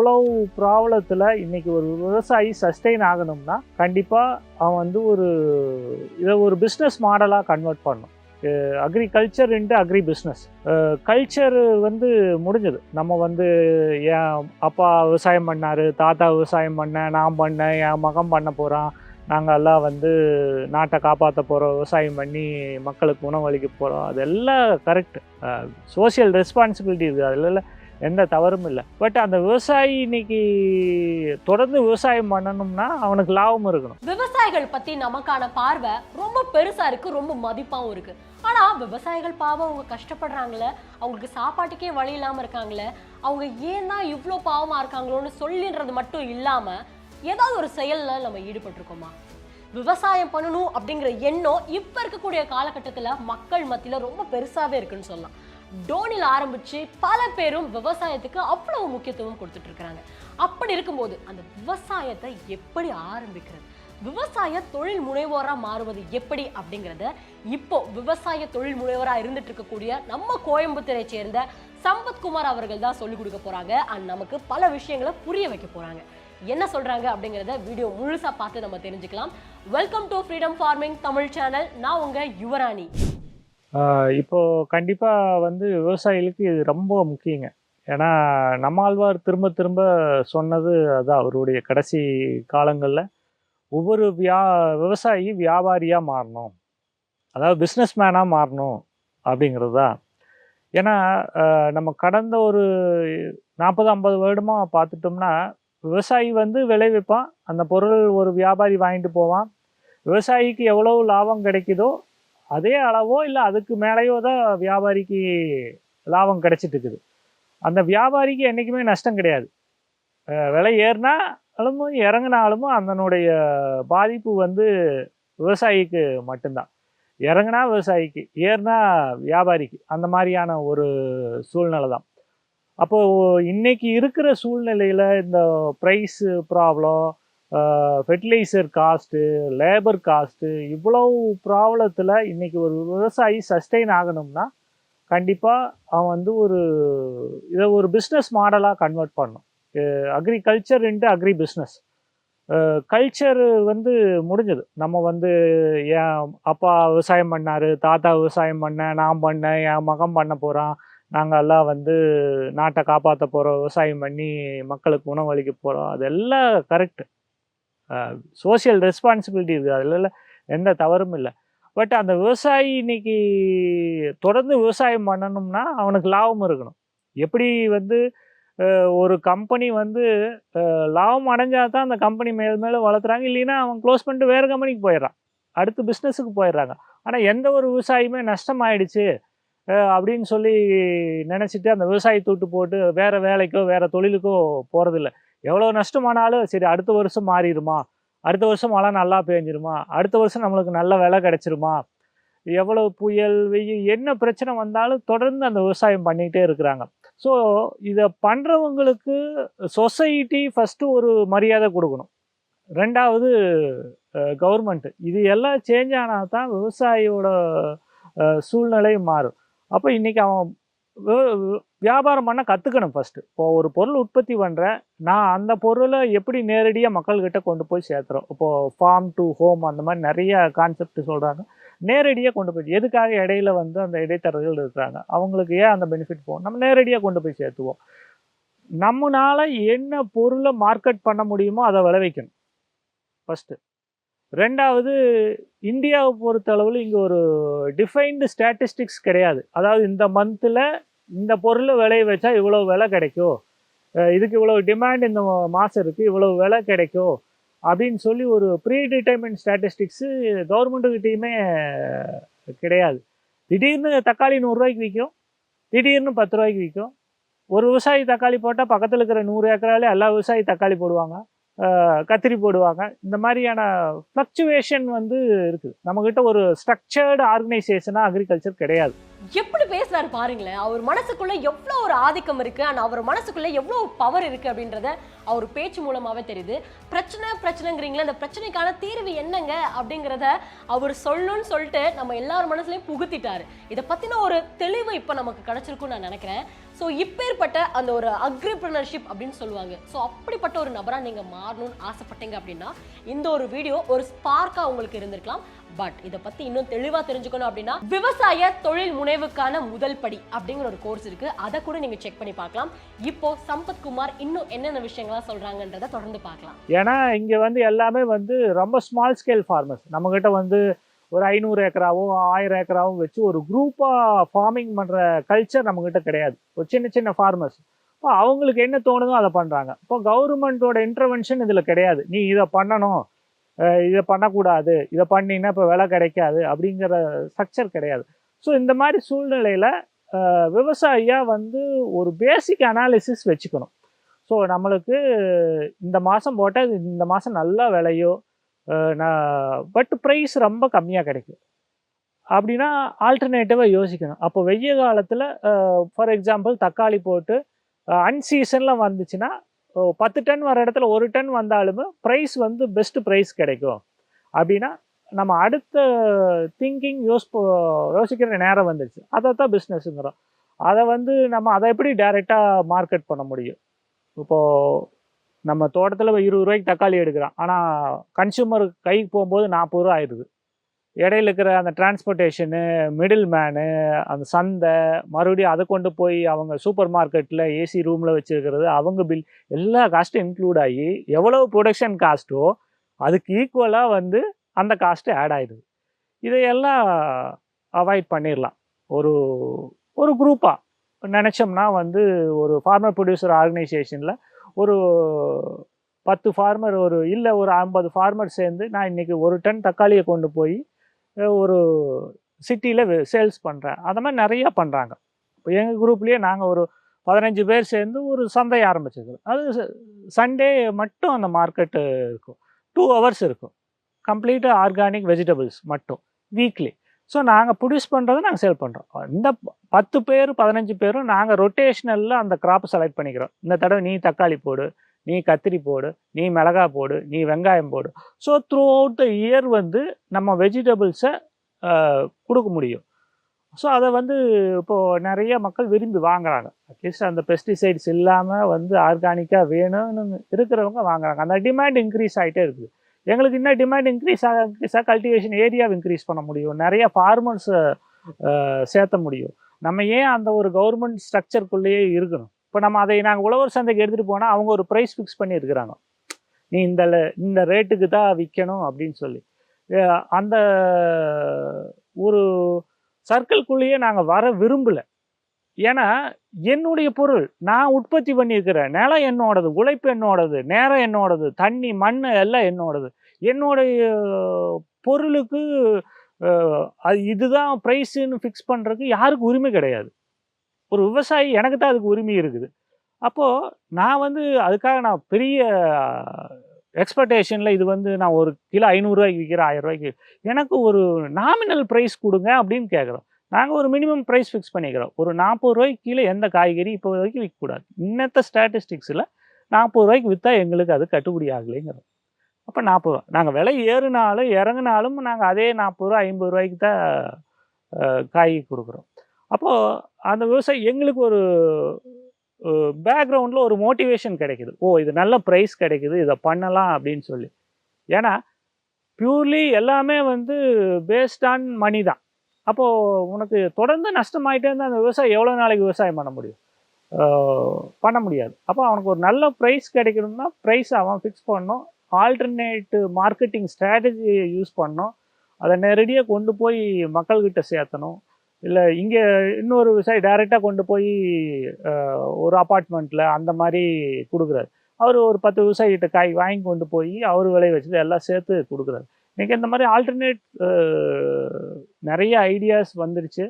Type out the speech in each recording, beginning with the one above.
இவ்வளவு ப்ராப்ளத்தில் இன்னைக்கு ஒரு விவசாயி சஸ்டெயின் ஆகணும்னா கண்டிப்பாக அவன் இதை ஒரு பிஸ்னஸ் மாடலாக கன்வெர்ட் பண்ணும். Agriculture into agri business. Culture முடிஞ்சது. நம்ம என் அப்பா விவசாயம் பண்ணார், தாத்தா விவசாயம் பண்ணேன், நான் பண்ணேன், என் மகன் பண்ண போகிறான், நாங்கள் எல்லாம் நாட்டை காப்பாற்ற போகிறோம், விவசாயம் பண்ணி மக்களுக்கு உணவளிக்க போகிறோம், அதெல்லாம் கரெக்ட். சோஷியல் ரெஸ்பான்சிபிலிட்டி இருக்குது, அதில் எந்த தவறும் இல்லை. பட் அந்த விவசாயி இன்னைக்கு தொடர்ந்து விவசாயம் பண்ணணும்னா அவனுக்கு லாபம் இருக்கணும். விவசாயிகள் பத்தி நமக்கான பார்வை ரொம்ப பெருசா இருக்கு, ரொம்ப மதிப்பாகவும் இருக்கு. ஆனா விவசாயிகள் பாவம், அவங்க கஷ்டப்படுறாங்களே, அவங்களுக்கு சாப்பாட்டுக்கே வழி இல்லாம இருக்காங்களே, அவங்க ஏன் தான் இவ்வளோ பாவமா இருக்காங்களோன்னு சொல்லின்றது மட்டும் இல்லாம ஏதாவது ஒரு செயல்ல நம்ம ஈடுபட்டிருக்கோமா? விவசாயம் பண்ணணும் அப்படிங்கிற எண்ணம் இப்ப இருக்கக்கூடிய காலகட்டத்துல மக்கள் மத்தியில ரொம்ப பெருசாவே இருக்குன்னு சொல்லலாம். டோனில் ஆரம்பிச்சு பல பேரும் விவசாயத்துக்கு அவ்வளவு முக்கியத்துவம் கொடுத்துட்டு இருக்காங்க. அப்படி இருக்கும்போது அந்த விவசாயத்தை எப்படி ஆரம்பிக்கிறது, விவசாய தொழில் முனைவோரா மாறுவது எப்படி அப்படிங்கறத இப்போ விவசாய தொழில் முனைவோரா இருந்துட்டு இருக்கக்கூடிய நம்ம கோயம்புத்தூரை சேர்ந்த சம்பத்குமார் அவர்கள் தான் சொல்லிக் கொடுக்க போறாங்க. அண்ட் நமக்கு பல விஷயங்களை புரிய வைக்க போறாங்க. என்ன சொல்றாங்க அப்படிங்கறத வீடியோ முழுசா பார்த்து நம்ம தெரிஞ்சுக்கலாம். Welcome to freedom farming Tamil channel. நான் உங்க யுவராணி. இப்போது கண்டிப்பாக விவசாயிகளுக்கு இது ரொம்ப முக்கியங்க. ஏன்னா நம்மாழ்வார் திரும்ப திரும்ப சொன்னது அதான், அவருடைய கடைசி காலங்களில் ஒவ்வொரு விவசாயி வியாபாரியாக மாறணும், அதாவது பிஸ்னஸ் மேனாக மாறணும் அப்படிங்கிறது தான். ஏன்னா நம்ம கடந்த ஒரு 40-50 வருடமாக பார்த்துட்டோம்னா விவசாயி விளைவிப்பான், அந்த பொருள் ஒரு வியாபாரி வாங்கிட்டு போவான். விவசாயிக்கு எவ்வளோ லாபம் கிடைக்குதோ அதே அளவோ இல்லை அதுக்கு மேலேயோ தான் வியாபாரிக்கு லாபம் கிடைச்சிட்டு இருக்குது. அந்த வியாபாரிக்கு என்றைக்குமே நஷ்டம் கிடையாது. விலை ஏறினாலும் இறங்கினாலும் அதனுடைய பாதிப்பு விவசாயிக்கு மட்டும்தான். இறங்கினா விவசாயிக்கு, ஏறினா வியாபாரிக்கு, அந்த மாதிரியான ஒரு சூழ்நிலை தான். அப்போது இன்னைக்கு இருக்கிற சூழ்நிலையில் இந்த price problem, fertiliser cost, labour cost, இவ்வளவு ப்ராப்ளத்தில் இன்றைக்கி ஒரு விவசாயி சஸ்டெயின் ஆகணும்னா கண்டிப்பாக அவன் இதை ஒரு பிஸ்னஸ் மாடலாக கன்வெர்ட் பண்ணும். Agriculture into agri business. Culture முடிஞ்சது. நம்ம என் அப்பா விவசாயம் பண்ணார், தாத்தா விவசாயம் பண்ணேன், நான் பண்ணேன், என் மகன் பண்ண போகிறான், நாங்கள் எல்லாம் நாட்டை காப்பாற்ற போகிறோம், விவசாயம் பண்ணி மக்களுக்கு உணவளிக்க போகிறோம், அதெல்லாம் கரெக்ட். சோஷியல் ரெஸ்பான்சிபிலிட்டி இருக்குது, அதில் எந்த தவறும் இல்லை. பட் அந்த விவசாயி இன்னைக்கு தொடர்ந்து விவசாயம் பண்ணணும்னா அவனுக்கு லாபம் இருக்கணும். எப்படி ஒரு கம்பெனி லாபம் அடைஞ்சால் தான் அந்த கம்பெனி மேலே வளர்த்துறாங்க, இல்லைன்னா அவன் க்ளோஸ் பண்ணிட்டு வேறு கம்பெனிக்கு போயிடுறான், அடுத்து பிஸ்னஸுக்கு போயிடுறாங்க. ஆனால் எந்த ஒரு விவசாயியுமே நஷ்டமாயிடுச்சு அப்படின்னு சொல்லி நினச்சிட்டு அந்த விவசாயத்தை விட்டு போட்டு வேறு வேலைக்கோ வேறு தொழிலுக்கோ போகிறதில்ல. எவ்வளோ நஷ்டமானாலும் சரி, அடுத்த வருஷம் மாறிடுமா, அடுத்த வருஷம் மழை நல்லா பெஞ்சிருமா, அடுத்த வருஷம் நம்மளுக்கு நல்ல விலை கிடச்சிருமா, எவ்வளோ புயல் வெயில் என்ன பிரச்சனை வந்தாலும் தொடர்ந்து அந்த விவசாயம் பண்ணிக்கிட்டே இருக்கிறாங்க. ஸோ இதை பண்ணுறவங்களுக்கு சொசைட்டி ஃபஸ்ட்டு ஒரு மரியாதை கொடுக்கணும், ரெண்டாவது கவர்மெண்ட்டு. இது எல்லாம் சேஞ்ச் ஆனால் தான் விவசாயியோட சூழ்நிலை மாறும். அப்போ இன்றைக்கி அவன் வியாபாரம் பண்ண கற்றுக்கணும் ஃபஸ்ட்டு. இப்போது ஒரு பொருள் உற்பத்தி பண்ணுறேன், நான் அந்த பொருளை எப்படி நேரடியாக மக்கள்கிட்ட கொண்டு போய் சேர்த்துறோம். இப்போது ஃபார்ம் டு ஹோம் அந்த மாதிரி நிறைய கான்செப்ட் சொல்கிறாங்க. நேரடியாக கொண்டு போய், எதுக்காக இடையில அந்த இடைத்தரகர்கள் இருக்கிறாங்க, அவங்களுக்கு ஏன் அந்த பெனிஃபிட் போகும், நம்ம நேரடியாக கொண்டு போய் சேர்த்துவோம். நம்மளால என்ன பொருளை மார்க்கெட் பண்ண முடியுமோ அதை விளைவிக்கணும் ஃபஸ்ட்டு. ரெண்டாவது, இந்தியாவை பொறுத்தளவில் இங்கே ஒரு டிஃபைன்டு ஸ்டாட்டிஸ்டிக்ஸ் கிடையாது. அதாவது இந்த மந்தில் இந்த பொருளை விளைய வச்சா இவ்வளோ விலை கிடைக்கும், இதுக்கு இவ்வளோ டிமாண்ட் இந்த மாதம் இருக்குது, இவ்வளோ விலை கிடைக்கும் அப்படின்னு சொல்லி ஒரு ப்ரீ டிட்டர்மைன்ட் ஸ்டாட்டிஸ்டிக்ஸு கவர்மெண்ட்டுக்கிட்டேயுமே கிடையாது. திடீர்னு தக்காளி 100 ரூபாய்க்கு விற்கும், திடீர்னு 10 ரூபாய்க்கு விற்கும். ஒரு விவசாயி தக்காளி போட்டால் பக்கத்தில் இருக்கிற 100 ஏக்கராலே எல்லா விவசாயி தக்காளி போடுவாங்க, கத்திரி போடுவாங்க. இந்த மாதிரியான ஃப்ளக்சுவேஷன் இருக்குது. நம்மக்கிட்ட ஒரு ஸ்ட்ரக்சர்டு ஆர்கனைசேஷனாக அக்ரிகல்ச்சர் கிடையாது. எப்படி பேசுறாரு பாருங்களேன். அவர் மனசுக்குள்ள எவ்வளோ ஒரு ஆதிக்கம் இருக்கு, ஆனா அவர் மனசுக்குள்ள எவ்வளோ பவர் இருக்கு அப்படின்றத அவர் பேச்சு மூலமாவே தெரியுது. பிரச்சனைங்கிறீங்களா, அந்த பிரச்சனைக்கான தீர்வு என்னங்க அப்படிங்கிறத அவர் சொல்லணும்னு சொல்லிட்டு நம்ம எல்லார் மனசுலயும் புகுத்திட்டாரு. இதை பத்தின ஒரு தெளிவு இப்ப நமக்கு கிடைச்சிருக்கும்னு நான் நினைக்கிறேன். ஸோ இப்பேற்பட்ட அந்த ஒரு அக்ரிப்ரனர்ஷிப் அப்படின்னு சொல்லுவாங்க. ஸோ அப்படிப்பட்ட ஒரு நபரா நீங்க மாறணும்னு ஆசைப்பட்டீங்க அப்படின்னா இந்த ஒரு வீடியோ ஒரு ஸ்பார்க்கா உங்களுக்கு இருந்திருக்கலாம். பட் இதை பத்தி இன்னும் தெளிவா தெரிஞ்சுக்கணும் அப்படின்னா விவசாய தொழில் முனைவுக்கான முதல் படி அப்படிங்கிற ஒரு கோர்ஸ் இருக்கு. அதை கூட நீங்க செக் பண்ணி பார்க்கலாம். இப்போ சம்பத்குமார் இன்னும் என்னென்ன விஷயங்களா சொல்றாங்கன்றதை தொடர்ந்து பார்க்கலாம். ஏன்னா இங்க வந்து எல்லாமே வந்து ரொம்ப ஸ்மால் ஸ்கேல் ஃபார்மர்ஸ். நம்ம கிட்ட வந்து ஒரு 500 ஏக்கராவோ 1000 ஏக்கராவும் வச்சு ஒரு குரூப்பா ஃபார்மிங் பண்ற கல்ச்சர் நம்ம கிட்ட கிடையாது. ஒரு சின்ன சின்ன ஃபார்மர்ஸ். இப்போ அவங்களுக்கு என்ன தோணுதோ அதை பண்றாங்க. இப்போ கவர்மெண்டோட இன்டர்வென்ஷன் இதுல கிடையாது. நீ இதை பண்ணணும், இதை பண்ணக்கூடாது, இதை பண்ணினா இப்போ விலை கிடைக்காது அப்படிங்கிற ஸ்ட்ரக்சர் கிடையாது. ஸோ இந்த மாதிரி சூழ்நிலையில் விவசாயியா வந்து ஒரு பேசிக் அனாலிசிஸ் வச்சுக்கணும். ஸோ நம்மளுக்கு இந்த மாதம் போட்டால் இந்த மாதம் நல்லா விலையோ பட் ப்ரைஸ் ரொம்ப கம்மியாக கிடைக்கும் அப்படின்னா ஆல்டர்னேட்டிவாக யோசிக்கணும். அப்போ வெய்ய காலத்தில் ஃபார் எக்ஸாம்பிள் தக்காளி போட்டு அன்சீசனில் வந்துச்சுன்னா 10 டன் வர இடத்துல 1 டன் வந்தாலுமே ப்ரைஸ் வந்து பெஸ்ட் ப்ரைஸ் கிடைக்கும் அப்படின்னா நம்ம அடுத்த திங்கிங் யோசிக்கிற நேரம் வந்துடுச்சு. அதை தான் பிஸ்னஸ்ங்கிறோம். அதை வந்து நம்ம அதை எப்படி டைரெக்டாக மார்க்கெட் பண்ண முடியும்? இப்போது நம்ம தோட்டத்தில் 20 ரூபாய்க்கு தக்காளி எடுக்கிறோம், ஆனால் கன்சூமர் கைக்கு போகும்போது 40 ரூபா ஆயிடுது. இடையில இருக்கிற அந்த டிரான்ஸ்போர்ட்டேஷனு, மிடில் மேனு, அந்த சந்தை, மறுபடியும் அதை கொண்டு போய் அவங்க சூப்பர் மார்க்கெட்டில் ஏசி ரூமில் வச்சுருக்கிறது, அவங்க பில் எல்லா காஸ்ட்டும் இன்க்ளூட் ஆகி எவ்வளவு ப்ரொடக்ஷன் காஸ்ட்டோ அதுக்கு ஈக்குவலாக வந்து அந்த காஸ்ட்டு ஆட் ஆகிடுது. இதையெல்லாம் அவாய்ட் பண்ணிடலாம். ஒரு ஒரு குரூப்பாக நினச்சோம்னா வந்து ஒரு ஃபார்மர் ப்ரொடியூசர் ஆர்கனைசேஷனில் ஒரு 10 ஃபார்மர் ஒரு 50 ஃபார்மர் சேர்ந்து நான் இன்றைக்கி 1 டன் தக்காளியை கொண்டு போய் ஒரு சிட்டியில் சேல்ஸ் பண்ணுறேன். அந்த மாதிரி நிறையா பண்ணுறாங்க. இப்போ எங்கள் குரூப்லேயே நாங்கள் ஒரு 15 பேர் சேர்ந்து ஒரு சந்தை ஆரம்பிச்சிருக்கிறோம். அது சண்டே மட்டும் அந்த மார்க்கெட்டு இருக்கும். 2 hours இருக்கும். கம்ப்ளீட்டாக ஆர்கானிக் வெஜிடபிள்ஸ் மட்டும் வீக்லி. ஸோ நாங்கள் ப்ரொடியூஸ் பண்ணுறதை நாங்கள் சேல் பண்ணுறோம். இந்த 10 பேர் 15 பேரும் நாங்கள் ரொட்டேஷ்னலில் அந்த கிராப்பை செலக்ட் பண்ணிக்கிறோம். இந்த தடவை நீ தக்காளி போடு, நீ கத்திரி போடு, நீ மிளகா போடு, நீ வெங்காயம் போடு. So through out the year வந்து நம்ம வெஜிடபிள்ஸை கொடுக்க முடியும். ஸோ அதை வந்து இப்போது நிறைய மக்கள் விரும்பி வாங்குறாங்க. அட்லீஸ்ட் அந்த பெஸ்டிசைட்ஸ் இல்லாமல் வந்து ஆர்கானிக்காக வேணும்னு இருக்கிறவங்க வாங்குறாங்க. அந்த டிமாண்ட் இன்க்ரீஸ் ஆகிட்டே இருக்குது. எங்களுக்கு இன்னும் டிமாண்ட் இன்க்ரீஸ் ஆக கல்டிவேஷன் ஏரியாவை இன்க்ரீஸ் பண்ண முடியும், நிறைய ஃபார்மர்ஸை சேர்த்த முடியும். நம்ம ஏன் அந்த ஒரு கவர்மெண்ட் ஸ்ட்ரக்சருக்குள்ளேயே இருக்கணும்? இப்போ நம்ம அதை நாங்கள் உழவர் சந்தைக்கு எடுத்துகிட்டு போனால் அவங்க ஒரு ப்ரைஸ் ஃபிக்ஸ் பண்ணியிருக்கிறாங்க. நீ இந்த ரேட்டுக்கு தான் விற்கணும் அப்படின்னு சொல்லி. அந்த ஒரு சர்க்கிள்குள்ளேயே நாங்கள் வர விரும்பலை. ஏன்னா என்னுடைய பொருள் நான் உற்பத்தி பண்ணியிருக்கிறேன், நிலம் என்னோடது, உழைப்பு என்னோடது, நேரம் என்னோடது, தண்ணி மண் எல்லாம் என்னோடது. என்னுடைய பொருளுக்கு அது இதுதான் ப்ரைஸுன்னு ஃபிக்ஸ் பண்ணுறதுக்கு யாருக்கு உரிமை கிடையாது. ஒரு விவசாயி எனக்கு தான் அதுக்கு உரிமை இருக்குது. அப்போது நான் வந்து அதுக்காக நான் பெரிய எக்ஸ்பெக்டேஷனில் இது வந்து நான் ஒரு கிலோ 500 ரூபாய்க்கு விற்கிறேன், 1000 ரூபாய்க்கு, எனக்கு ஒரு நாமினல் ப்ரைஸ் கொடுங்க அப்படின்னு கேட்குறோம். நாங்கள் ஒரு மினிமம் ப்ரைஸ் ஃபிக்ஸ் பண்ணிக்கிறோம். ஒரு 40 ரூபாய்க்கு கீழே எந்த காய்கறி இப்போ வரைக்கும் விற்கக்கூடாது. இன்னத்த ஸ்டாட்டிஸ்டிக்ஸில் 40 ரூபாய்க்கு விற்றா எங்களுக்கு அது கட்டுப்படி ஆகலைங்கிறோம். அப்போ 40 ரூபா நாங்கள் விலை ஏறுனாலும் இறங்கினாலும் நாங்கள் அதே 40 ரூபா 50 ரூபாய்க்கு தான் காய் கொடுக்குறோம். அப்போது அந்த விவசாயி எங்களுக்கு ஒரு பேக்ரவுண்டில் ஒரு மோட்டிவேஷன் கிடைக்குது. ஓ, இது நல்ல ப்ரைஸ் கிடைக்குது, இதை பண்ணலாம் அப்படின்னு சொல்லி. ஏன்னா பியூர்லி எல்லாமே வந்து பேஸ்ட் ஆன் மணி தான். அப்போது உனக்கு தொடர்ந்து நஷ்டமாயிட்டே இருந்தால் அந்த விவசாயி எவ்வளோ நாளைக்கு விவசாயம் பண்ண முடியும்? பண்ண முடியாது. அப்போ அவனுக்கு ஒரு நல்ல ப்ரைஸ் கிடைக்கணும்னா ப்ரைஸ் அவன் ஃபிக்ஸ் பண்ணணும். ஆல்டர்னேட் மார்க்கெட்டிங் ஸ்ட்ராட்டஜியை யூஸ் பண்ணணும். அதை நேரடியாக கொண்டு போய் மக்கள்கிட்ட சேர்த்தணும். இல்லை இங்கே இன்னொரு விவசாயி டைரெக்டாக கொண்டு போய் ஒரு அப்பார்ட்மெண்ட்டில் அந்த மாதிரி கொடுக்குறாரு. அவர் ஒரு 10 விவசாயிகிட்ட காய் வாங்கி கொண்டு போய் அவர் விளைய வச்சது எல்லாம் சேர்த்து கொடுக்குறாரு. இன்றைக்கி இந்த மாதிரி ஆல்டர்னேட் நிறைய ஐடியாஸ் வந்துருச்சு.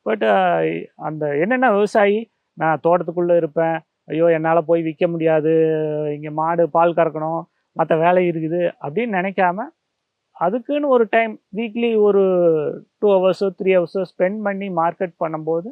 பட் அந்த என்னென்ன விவசாயி நான் தோட்டத்துக்குள்ளே இருப்பேன், ஐயோ என்னால் போய் விற்க முடியாது, இங்கே மாடு பால் கறக்கணும், மற்ற வேலை இருக்குது அப்படின்னு நினைக்காம அதுக்குன்னு ஒரு டைம் வீக்லி ஒரு 2 ஹவர்ஸோ 3 ஹவர்ஸோ ஸ்பெண்ட் பண்ணி மார்க்கெட் பண்ணும்போது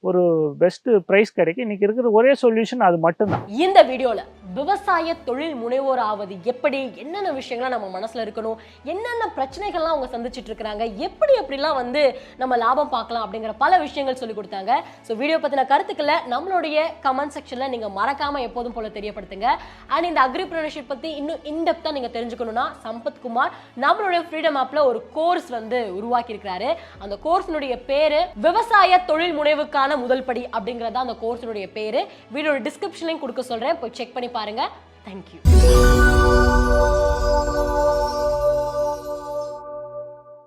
ஒரு பெஸ்ட் ப்ரைஸ் கிடைக்கும். இன்னைக்கு இருக்கிற ஒரே சொல்யூஷன் அது மட்டும்தான். இந்த வீடியோல விவசாய தொழில் முனைவோர் ஆவது எப்படி, என்னென்ன விஷயங்கள்லாம் நம்ம மனசுல இருக்கணும், என்னென்ன பிரச்சனைகள்லாம் அவங்க சந்திச்சுட்டு இருக்காங்க, எப்படிலாம் வந்து நம்ம லாபம் பார்க்கலாம் அப்படிங்கிற பல விஷயங்கள் சொல்லி கொடுத்தாங்க. ஸோ வீடியோ பத்தின கருத்துக்களை நம்மளுடைய கமெண்ட் செக்ஷன்ல நீங்க மறக்காம எப்போதும் போல தெரியப்படுத்துங்க. அண்ட் இந்த அக்ரிப்ரனர்ஷிப் பத்தி இன்னும் இன்டெப்தா நீங்க தெரிஞ்சுக்கணும்னா சம்பத் குமார் நம்மளுடைய ஃப்ரீடம் ஆப்ல ஒரு கோர்ஸ் வந்து உருவாக்கி இருக்கிறாரு. அந்த கோர்ஸினுடைய பேரு விவசாய தொழில் முனைவுக்கான முதல் படி அப்படிங்கறத அந்த கோர்ஸினுடைய பேரு. வீடியோட டிஸ்கிரிப்ஷன்லயும் கொடுக்க சொல்றேன், போய் செக் பண்ணி பாருங்க. Thank you.